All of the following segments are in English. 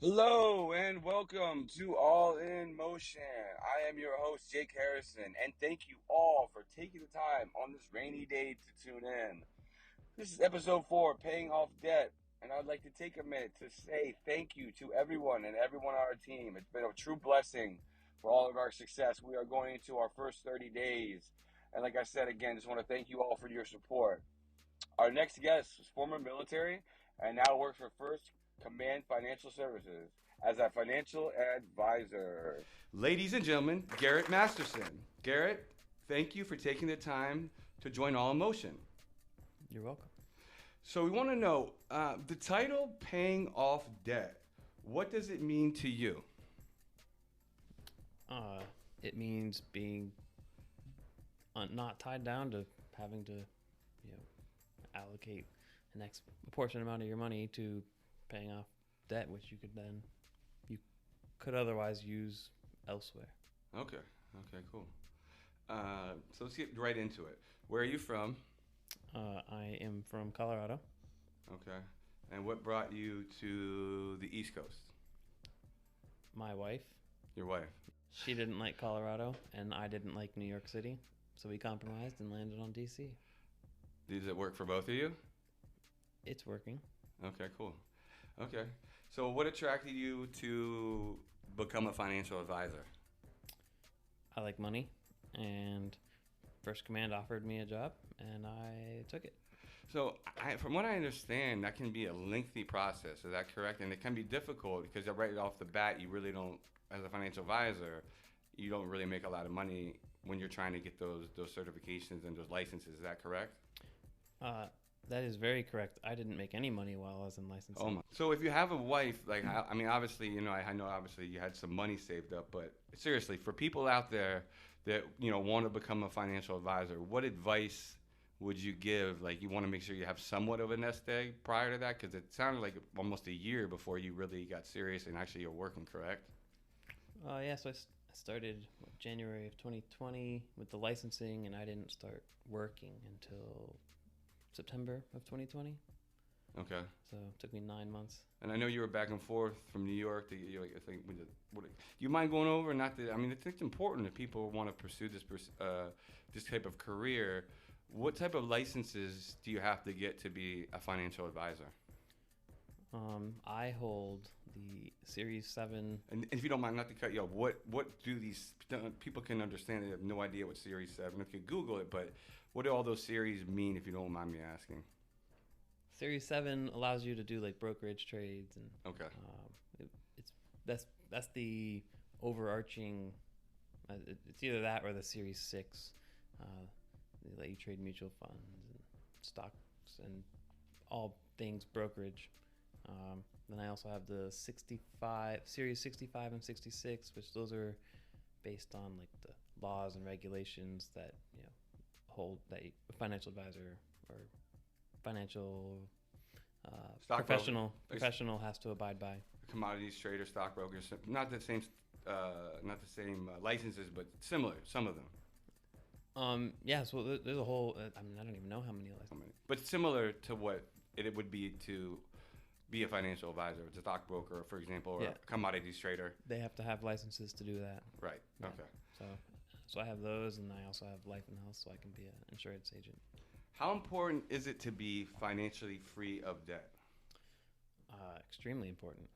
Hello and welcome to All in Motion. I am your host, Jake Harrison, and thank you all for taking the time on this rainy day to tune in. This is episode 4, Paying Off Debt, and I'd like to take a minute to say thank you to everyone on our team. It's been a true blessing for all of our success. We are going into our first 30 days, and like I said again, just want to thank you all for your support. Our next guest is former military and now works for First Command Financial Services as a financial advisor. Ladies and gentlemen, Garrett Masterson. Garrett, thank you for taking the time to join All in Motion. You're welcome. So we want to know the title "Paying Off Debt." What does it mean to you? It means being not tied down to having to, allocate the next portion amount of your money to paying off debt, which you could otherwise use elsewhere. Okay, cool. So let's get right into it. Where are you from? I am from Colorado. Okay. And what brought you to the East Coast? My wife, Your wife. she didn't like Colorado, and I didn't like New York City, so we compromised and landed on DC. Does it work for both of you? It's working. Okay, cool. Okay. So what attracted you to become a financial advisor? I like money, and First Command offered me a job, and I took it. So, from what I understand, that can be a lengthy process. Is that correct? And it can be difficult because right off the bat, you really don't, as a financial advisor, you don't really make a lot of money when you're trying to get those certifications and those licenses. Is that correct? That is very correct. I didn't make any money while I was in licensing. Oh my. So if you have a wife, like I mean, obviously, I know obviously you had some money saved up, but seriously, for people out there that want to become a financial advisor, what advice would you give? Like, you want to make sure you have somewhat of a nest egg prior to that, because it sounded like almost a year before you really got serious and actually you're working, correct? Yeah, so I started January of 2020 with the licensing, and I didn't start working until September of 2020. Okay. So it took me 9 months. And I know you were back and forth from New York to, I think, do you mind going over? Not that, I mean, I think it's important if people want to pursue this type of career. What type of licenses do you have to get to be a financial advisor? I hold the Series 7. And if you don't mind, not to cut you off, what do these people can understand? They have no idea what Series 7. If you Google it, but what do all those series mean? If you don't mind me asking. Series 7 allows you to do like brokerage trades, and Okay. that's the overarching. It's either that or the Series 6. They let you trade mutual funds and stocks and all things brokerage. Then I also have the Series 65 and 66, which those are based on like the laws and regulations that hold that a financial advisor or financial professional has to abide by. Commodities trader, stockbrokers, not the same licenses, but similar, some of them. Yeah, so there's a whole. I mean, I don't even know how many licenses. But similar to what it would be to be a financial advisor, it's a stockbroker, for example, or a commodities trader. They have to have licenses to do that. Right. Yeah. Okay. So I have those, and I also have life and health, so I can be an insurance agent. How important is it to be financially free of debt? Extremely important.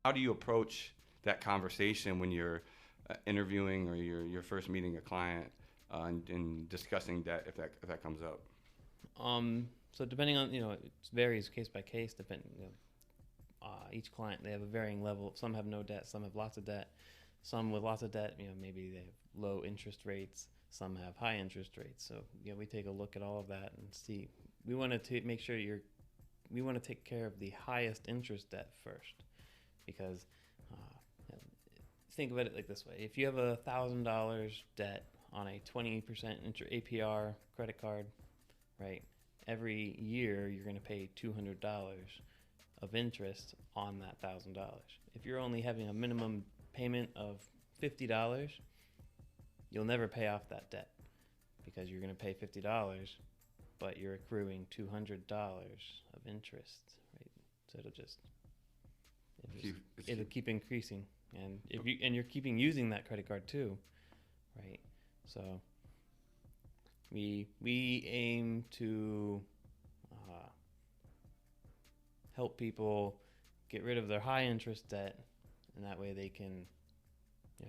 How do you approach that conversation when you're interviewing or you're first meeting a client and discussing debt, if that comes up? So depending on, it varies case by case. Each client, they have a varying level. Some have no debt, some have lots of debt. Some with lots of debt, maybe they have low interest rates. Some have high interest rates. So we take a look at all of that and see. We want to make sure we want to take care of the highest interest debt first, because think of it like this way: if you have $1,000 debt on a 20% APR credit card, right? Every year you're going to pay $200 of interest on that $1,000. If you're only having a minimum payment of $50, you'll never pay off that debt, because you're going to pay $50, but you're accruing $200 of interest, right? So it'll just It's it'll keep increasing, and if you're keeping using that credit card too, right? So we aim to help people get rid of their high interest debt, and that way they can,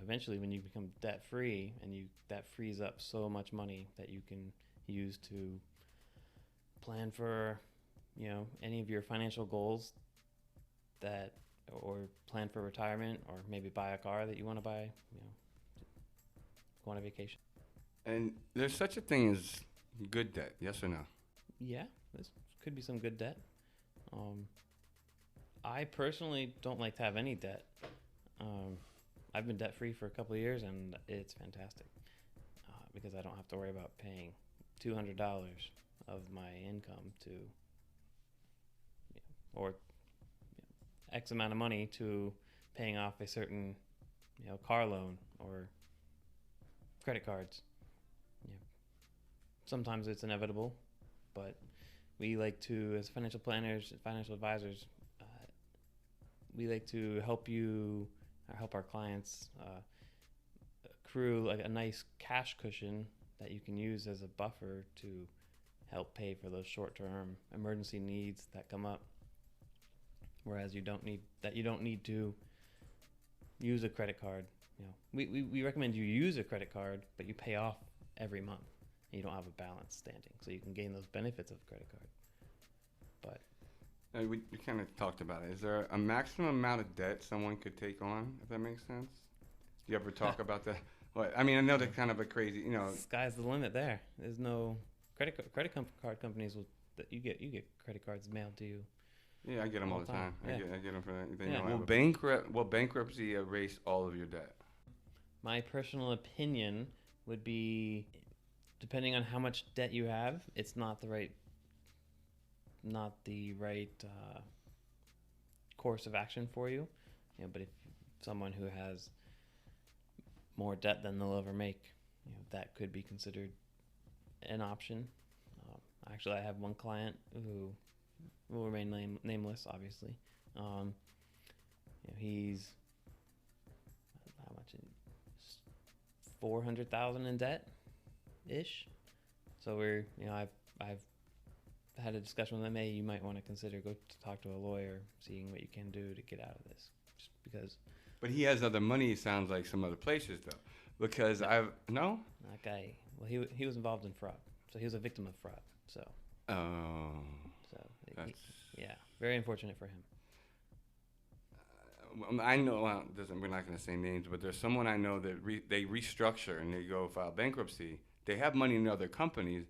eventually when you become debt free, and that frees up so much money that you can use to plan for any of your financial goals, that or plan for retirement, or maybe buy a car that you want to buy, go on a vacation. And there's such a thing as good debt, yes or no? Yeah, this could be some good debt. I personally don't like to have any debt. I've been debt free for a couple of years, and it's fantastic because I don't have to worry about paying $200 of my income to, or X amount of money to paying off a certain, car loan or credit cards. Sometimes it's inevitable, but we like to, as financial planners, financial advisors, we like to help our clients accrue like a nice cash cushion that you can use as a buffer to help pay for those short-term emergency needs that come up. Whereas you don't need to use a credit card. We recommend you use a credit card, but you pay off every month. And you don't have a balance standing, so you can gain those benefits of a credit card. But We kind of talked about it. Is there a maximum amount of debt someone could take on, if that makes sense? Do you ever talk about that? Well, I mean, I know that's kind of a crazy, Sky's the limit there. There's no credit card companies you get credit cards mailed to you. Yeah, I get them all the time. Yeah. I get them for that. Will bankruptcy erase all of your debt? My personal opinion would be, depending on how much debt you have, it's not the right course of action for you. But if someone who has more debt than they'll ever make, that could be considered an option. Actually, I have one client who will remain nameless, obviously. He's how much? $400,000 in debt, ish. So we're, I've had a discussion with him. Hey, you might want to consider go to talk to a lawyer, seeing what you can do to get out of this, just because. But he has other money. Sounds like some other places though, because that guy. Well, he was involved in fraud, so he was a victim of fraud. So. Oh. Yeah, very unfortunate for him. I know. Well, we're not going to say names, but there's someone I know that they restructure and they go file bankruptcy. They have money in other companies,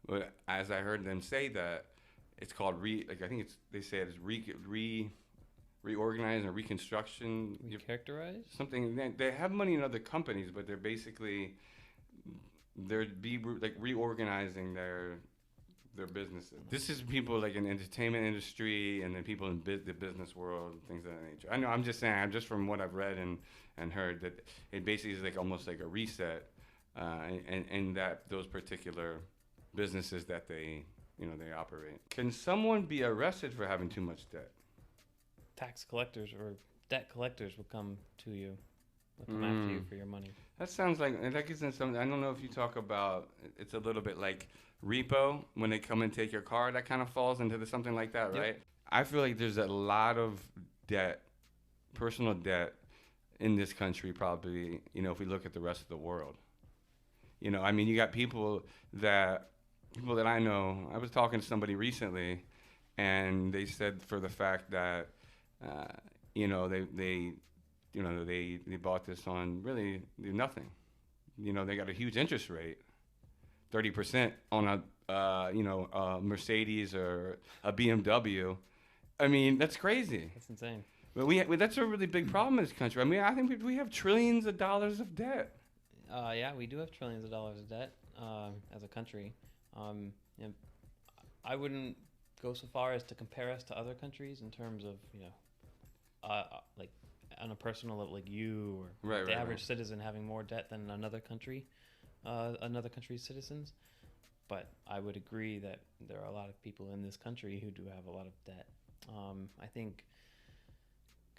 but as I heard them say that, it's called they say it's reorganize or reconstruction. Recharacterize? Something. They have money in other companies, but they're reorganizing their businesses. This is people like in the entertainment industry, and then people in the business world, things of that nature. I know. I'm just saying. Just from what I've read and heard, that it basically is like almost like a reset, and that those particular businesses that they operate. Can someone be arrested for having too much debt? Tax collectors or debt collectors will come to you. They'll come after you for your money. That sounds like that gets into something. I don't know if you talk about. It's a little bit like repo when they come and take your car. That kind of falls into something like that, right? Yep. I feel like there's a lot of debt, personal debt, in this country. Probably, if we look at the rest of the world. I mean, you got people that I know. I was talking to somebody recently, and they said for the fact that they bought this on really nothing. They got a huge interest rate, 30% on a Mercedes or a BMW. I mean, that's crazy. That's insane. But that's a really big problem in this country. I mean, I think we have trillions of dollars of debt. Yeah, we do have trillions of dollars of debt as a country. I wouldn't go so far as to compare us to other countries in terms of like on a personal level, like you or the average citizen having more debt than another country's citizens. But I would agree that there are a lot of people in this country who do have a lot of debt. I think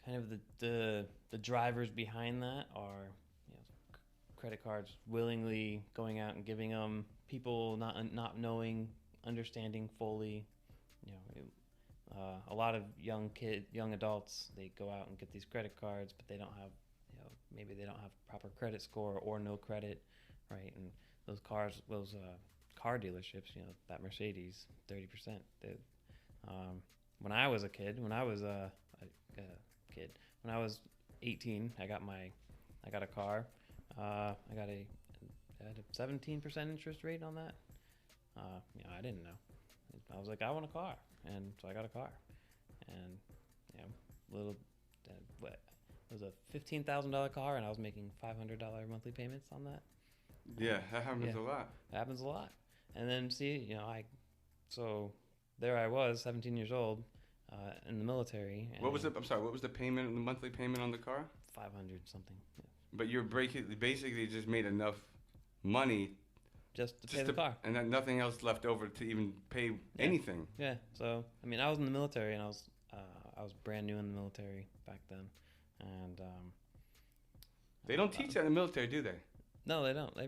kind of the drivers behind that are, credit cards willingly going out and giving them, people not knowing, understanding fully. A lot of young adults, they go out and get these credit cards, but they don't have, maybe they don't have proper credit score or no credit, right? And those car dealerships, that Mercedes, 30%. When I was a kid, when I was when I was 18, I got a car. I had a 17% interest rate on that. I didn't know. I was like, I want a car, and so I got a car, and little, what, it was a $15,000 car, and I was making $500 monthly payments on that. Yeah, that happens a lot. It happens a lot. And then so there I was, 17 years old, in the military. What was the payment, the monthly payment on the car? 500 something. Yeah. But you're basically just made enough money just to pay the car, and then nothing else left over to even pay anything. Yeah. So I mean, I was in the military, and I was brand new in the military back then, and they don't teach that in the military, do they? No, they don't. They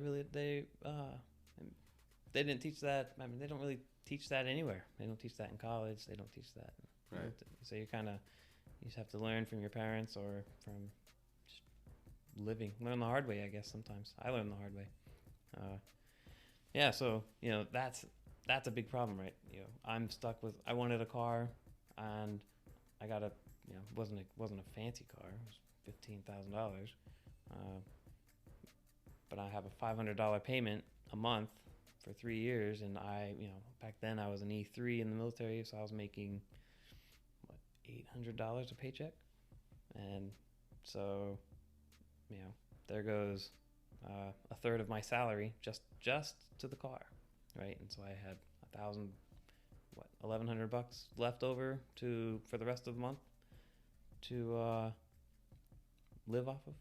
didn't teach that. I mean, they don't really teach that anywhere. They don't teach that in college. They don't teach that. Right. So you just have to learn from your parents or from just learn the hard way, I guess. Sometimes I learned the hard way. So that's a big problem, right? I'm stuck with. I wanted a car, and I got wasn't a fancy car. It was $15,000, but I have a $500 payment a month for 3 years, and back then I was an E3 in the military, so I was making $800 a paycheck, and so there goes a third of my salary just to the car, right? And so I had $1,100 left over for the rest of the month to live off of.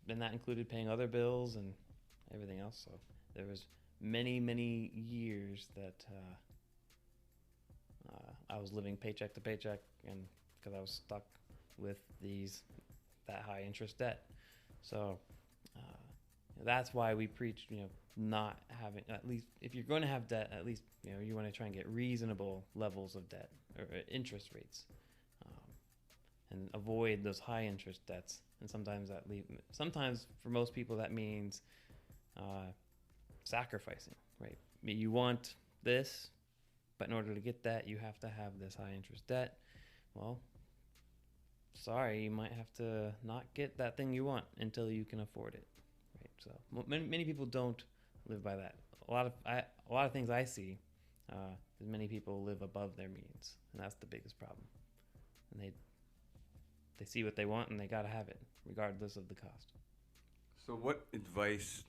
And that included paying other bills and everything else. So there was many years that I was living paycheck to paycheck, and because I was stuck with that high interest debt. So that's why we preach, not having, at least if you're going to have debt, at least you want to try and get reasonable levels of debt or interest rates, and avoid those high interest debts. And sometimes for most people that means sacrificing, right? I mean, you want this, but in order to get that, you have to have this high interest debt. Well, sorry, you might have to not get that thing you want until you can afford it, right? So many people don't live by that. A lot of things I see, many people live above their means, and that's the biggest problem. And they see what they want, and they gotta have it, regardless of the cost. So what advice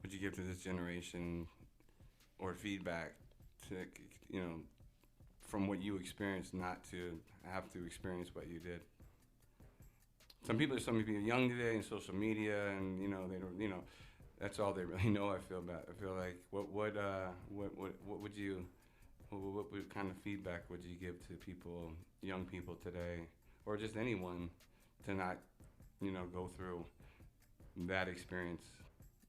would you give to this generation, or feedback to, from what you experienced, not to have to experience what you did? Some people are young today in social media, and they don't, that's all they really know. I feel like what kind of feedback would you give to young people today, or just anyone, to not go through that experience?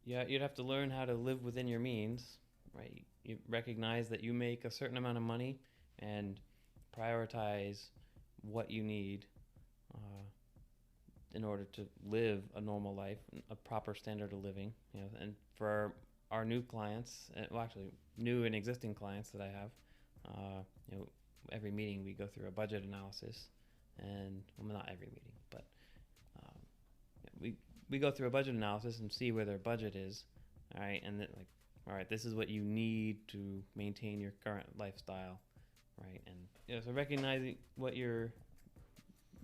Yeah, you'd have to learn how to live within your means, right? You recognize that you make a certain amount of money and prioritize what you need in order to live a normal life, a proper standard of living. And for our new clients, actually new and existing clients that I have, every meeting we go through a budget analysis, and not every meeting, but we go through a budget analysis and see where their budget is, all right, and then all right, this is what you need to maintain your current lifestyle, right? And so recognizing what your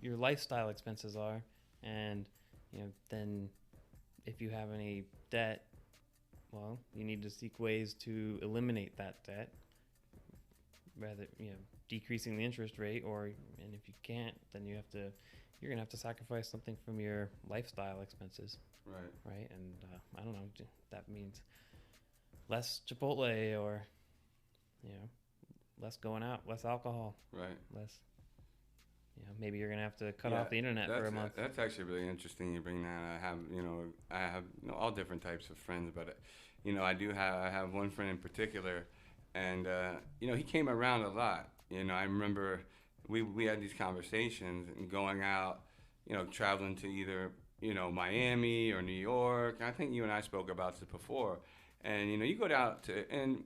lifestyle expenses are, and then if you have any debt, well, you need to seek ways to eliminate that debt, rather decreasing the interest rate, and if you can't, then you're gonna have to sacrifice something from your lifestyle expenses, right? And I don't know, that means less Chipotle, or less going out, less alcohol, right? Less. maybe you're gonna have to cut off the internet for a month. That's actually really interesting. You bring that. I have all different types of friends, but I have one friend in particular, and he came around a lot. I remember we had these conversations and going out, traveling to either Miami or New York. I think you and I spoke about this before, and you go out to and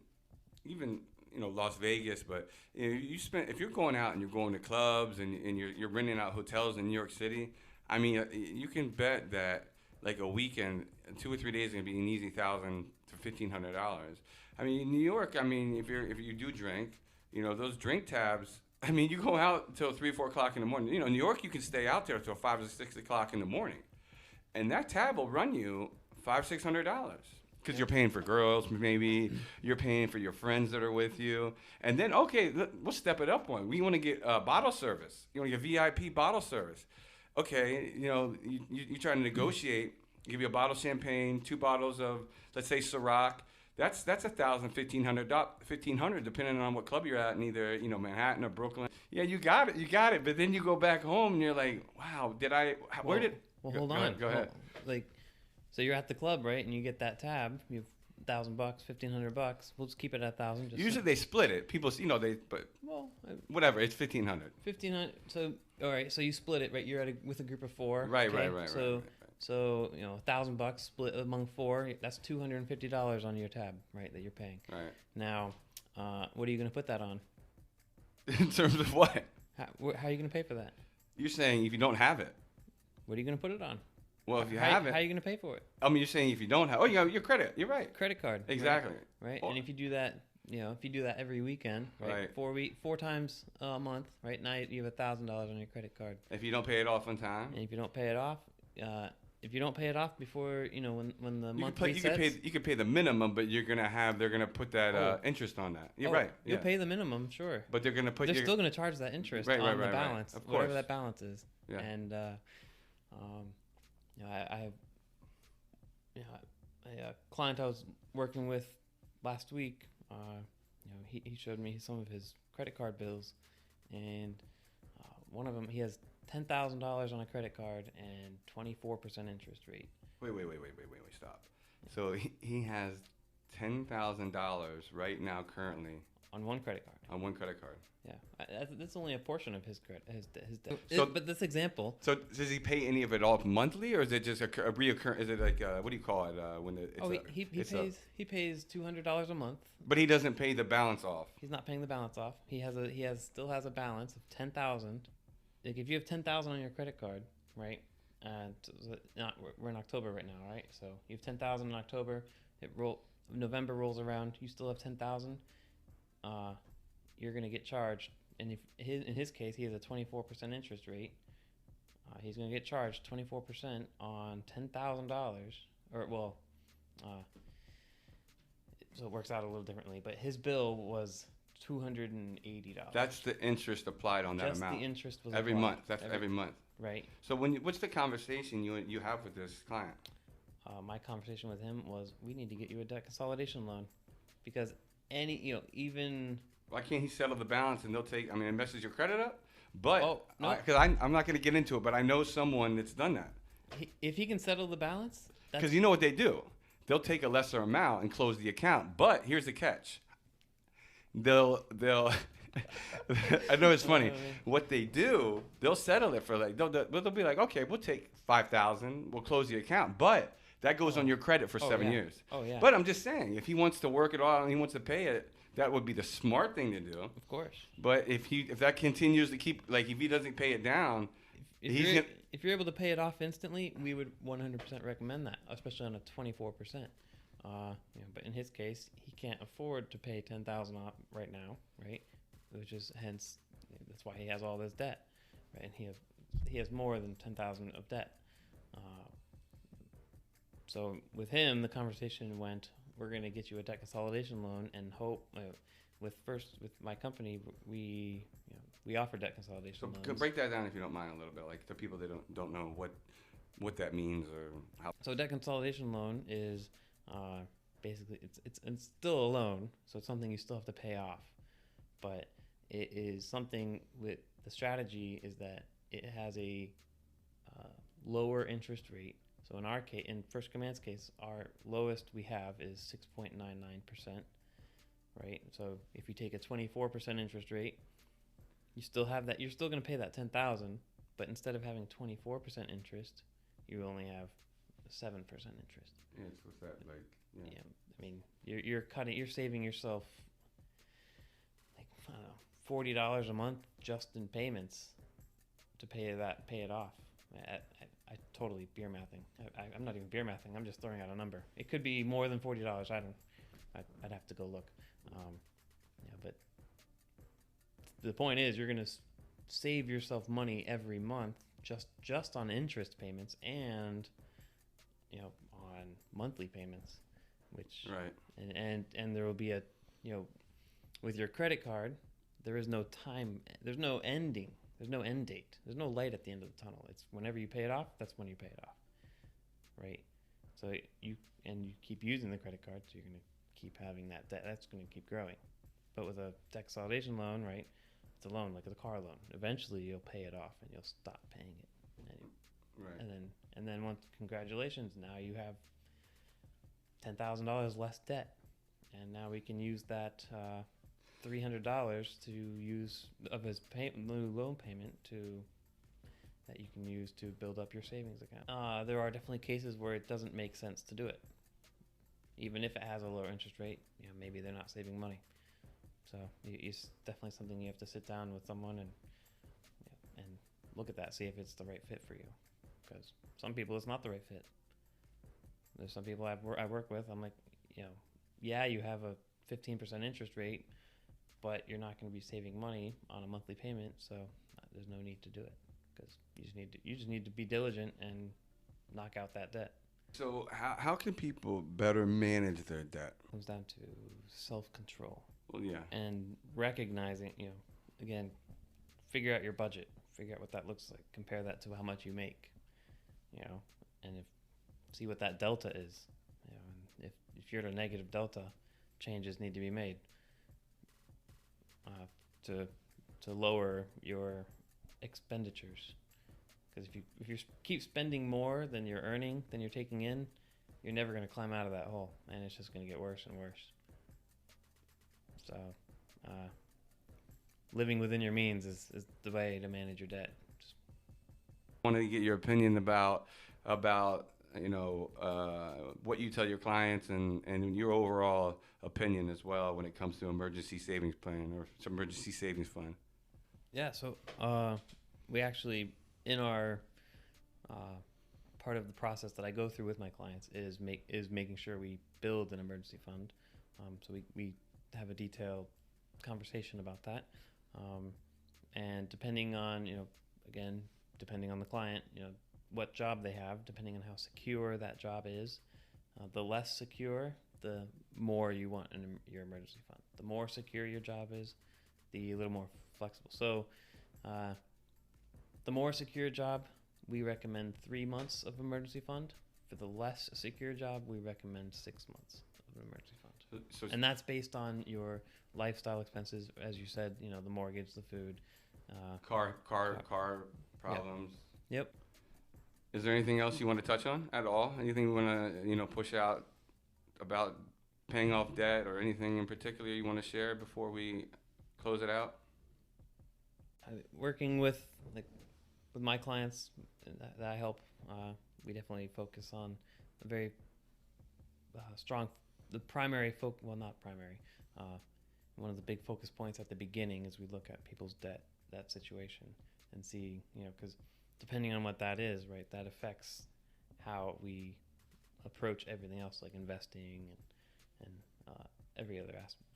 even Las Vegas, but if you're going out and you're going to clubs and you're renting out hotels in New York City, I mean you can bet that like a weekend, 2 or 3 days is gonna be an easy $1,000 to $1,500. I mean in New York, I mean if you do drink, those drink tabs. I mean you go out until 3 or 4 o'clock in the morning. New York you can stay out there until 5 or 6 o'clock in the morning, and that tab will run you $500-600. Because you're paying for girls, maybe you're paying for your friends that are with you, and then we'll step it up one. We want to get bottle service. You want to get VIP bottle service. Okay, you try to negotiate. Give you a bottle of champagne, 2 bottles of, let's say, Ciroc. That's $1,000, $1,500, depending on what club you're at in either Manhattan or Brooklyn. Yeah, you got it. But then you go back home and you're like, wow, where did? Well, hold on. Go ahead. So you're at the club, right? And you get that tab. You have $1,000, $1,500. We'll just keep it at 1,000. Usually they split it. People, whatever. It's $1,500. $1,500. So all right. So you split it, right? You're with a group of 4. Right. Okay? Right. So $1,000 split among 4. That's $250 on your tab, right? That you're paying. Right. Now, what are you going to put that on? In terms of what? How are you going to pay for that? You're saying if you don't have it. What are you going to put it on? Well, if you have it, how are you going to pay for it? I mean, you're saying if you don't have, your credit. You're right. Credit card. Exactly. Right. And if you do that, every weekend, right? 4 times a month, right? Now you have $1,000 on your credit card. If you don't pay it off on time. And if you don't pay it off, before when the month resets, you could pay the minimum, but they're gonna put that interest on that. You're right. You'll pay the minimum, sure. But they're still gonna charge that interest on the balance, of course. whatever that balance is. Yeah. And I have a client I was working with last week. He showed me some of his credit card bills, and one of them, he has $10,000 on a credit card and 24% interest rate. Wait, stop. So he has $10,000 right now currently on one credit card. Yeah, that's only a portion of his credit, his debt. But this example. So does he pay any of it off monthly, or is it just a reoccurring? Is it like what do you call it when it's he pays $200 a month. But he doesn't pay the balance off. He's not paying the balance off. He still has a balance of $10,000. Like if you have $10,000 on your credit card, right? We're in October right now, right? So you have $10,000 in October. November rolls around. You still have $10,000. You're gonna get charged, and in his case, he has a 24% interest rate. He's gonna get charged 24% on $10,000, so it works out a little differently. But his bill was $280. That's the interest applied on that amount. Just the interest was every applied. month. That's every month. Right. So what's the conversation you have with this client? My conversation with him was, we need to get you a debt consolidation loan, because even. Why can't he settle the balance and they'll take? I mean, it messes your credit up. But because I'm not going to get into it, but I know someone that's done that. If he can settle the balance, because you know what they do, they'll take a lesser amount and close the account. But here's the catch. They'll I know it's funny. What they do, they'll settle it for they'll be like, okay, we'll take $5,000, we'll close the account, but that goes on your credit for 7 years. Oh yeah. But I'm just saying, if he wants to work it all and he wants to pay it, that would be the smart thing to do. Of course. But if that continues to keep, if he doesn't pay it down, if you're able to pay it off instantly, we would 100% recommend that, especially on a 24%. But in his case, he can't afford to pay $10,000 off right now, right? Which is that's why he has all this debt, right? And he has more than $10,000 of debt. So with him, the conversation went, we're going to get you a debt consolidation loan, and hope with my company, we offer debt consolidation loans. So break that down if you don't mind a little bit, like the people that don't know what that means or how. So a debt consolidation loan is basically it's still a loan, so it's something you still have to pay off, but it is something the strategy is that it has a uh, lower interest rate. So in our case, in First Command's case, our lowest we have is 6.99%, right? So if you take a 24% interest rate, you still have that. You're still going to pay that 10,000, but instead of having 24% interest, you only have 7% interest. Yeah, so what's that like? Yeah. Yeah, I mean, you're saving yourself like, I don't know, $40 a month just in payments to pay it off. I totally beer mathing. I'm not even beer mathing. I'm just throwing out a number. It could be more than $40. I'd have to go look. Yeah, but the point is, you're gonna save yourself money every month just on interest payments and on monthly payments, which Right. and there will be a with your credit card, there is no time. There's no ending. There's no end date. There's no light at the end of the tunnel. It's whenever you pay it off, that's when you pay it off, right? So you keep using the credit card, so you're going to keep having that debt. That's going to keep growing. But with a debt consolidation loan, right? It's a loan like a car loan. Eventually, you'll pay it off, and you'll stop paying it. Right. And then once, congratulations, now you have $10,000 less debt, and now we can use that $300 to use of his new loan payment that you can use to build up your savings account. There are definitely cases where it doesn't make sense to do it, even if it has a lower interest rate. Maybe they're not saving money, so it's definitely something you have to sit down with someone and look at that, see if it's the right fit for you. Because some people it's not the right fit. There's some people I work with. I'm like, yeah, you have a 15% interest rate, but you're not going to be saving money on a monthly payment, so there's no need to do it, because you just need to be diligent and knock out that debt. So how can people better manage their debt? It comes down to self-control. Well, yeah. And recognizing, again, figure out your budget, figure out what that looks like, compare that to how much you make, and see what that delta is, and if you're at a negative delta, changes need to be made to lower your expenditures. Because if you keep spending more than you're earning, than you're taking in, you're never going to climb out of that hole, and it's just going to get worse and worse. So, living within your means is the way to manage your debt. I want to get your opinion about what you tell your clients and your overall opinion as well when it comes to emergency savings plan or emergency savings fund. Yeah, so we actually, in our part of the process that I go through with my clients is making sure we build an emergency fund. So we have a detailed conversation about that, and depending on depending on the client, what job they have, depending on how secure that job is, the less secure, the more you want in your emergency fund. The more secure your job is, the little more flexible. So the more secure job, we recommend 3 months of emergency fund. For the less secure job, we recommend 6 months of an emergency fund. And that's based on your lifestyle expenses, as you said, the mortgage, the food, car problems. Yep. Is there anything else you want to touch on at all? Anything you want to push out about paying off debt, or anything in particular you want to share before we close it out? Working with my clients that I help, we definitely focus on a very strong, the primary focus, well, not primary, one of the big focus points at the beginning is we look at people's debt situation and see, because depending on what that is, right, that affects how we approach everything else, like investing and every other aspect.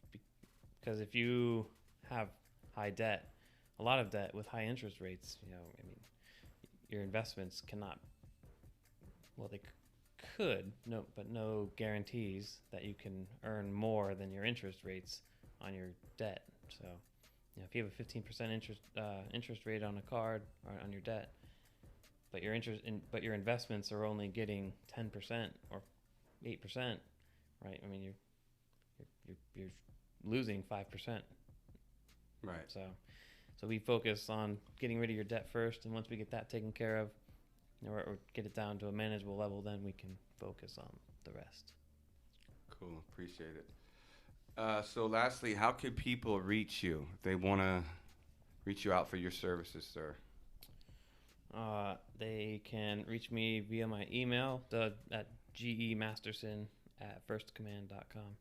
Because if you have high debt, a lot of debt with high interest rates, your investments cannot, well, they could, but no guarantees that you can earn more than your interest rates on your debt. So, if you have a 15% interest rate on a card or on your debt, but your investments are only getting 10% or 8%, right? You're losing 5%. Right. So we focus on getting rid of your debt first, and once we get that taken care of, or get it down to a manageable level, then we can focus on the rest. Cool, appreciate it. So lastly, how could people reach you if they want to reach you out for your services, sir? They can reach me via my email at gemasterson@firstcommand.com,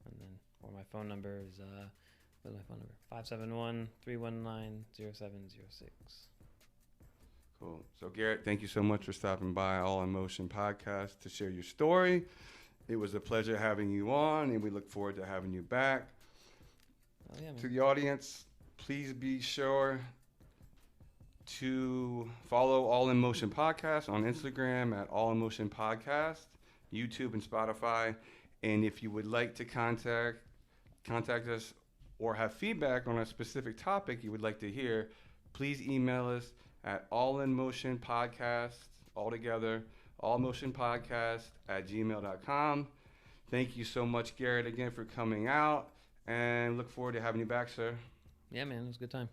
and then or my phone number is what's my phone number? 571-319-0706. Cool. So Garrett, thank you so much for stopping by All in Motion podcast to share your story. It was a pleasure having you on, and we look forward to having you back. Oh, yeah, man. To the audience, please be sure to follow All in Motion podcast on Instagram at All in Motion podcast, YouTube and Spotify. And if you would like to contact us or have feedback on a specific topic you would like to hear, please email us at allinmotionpodcast, altogether, allmotionpodcast@gmail.com. Thank you so much, Garrett, again for coming out, and look forward to having you back, sir. Yeah, man, it was a good time.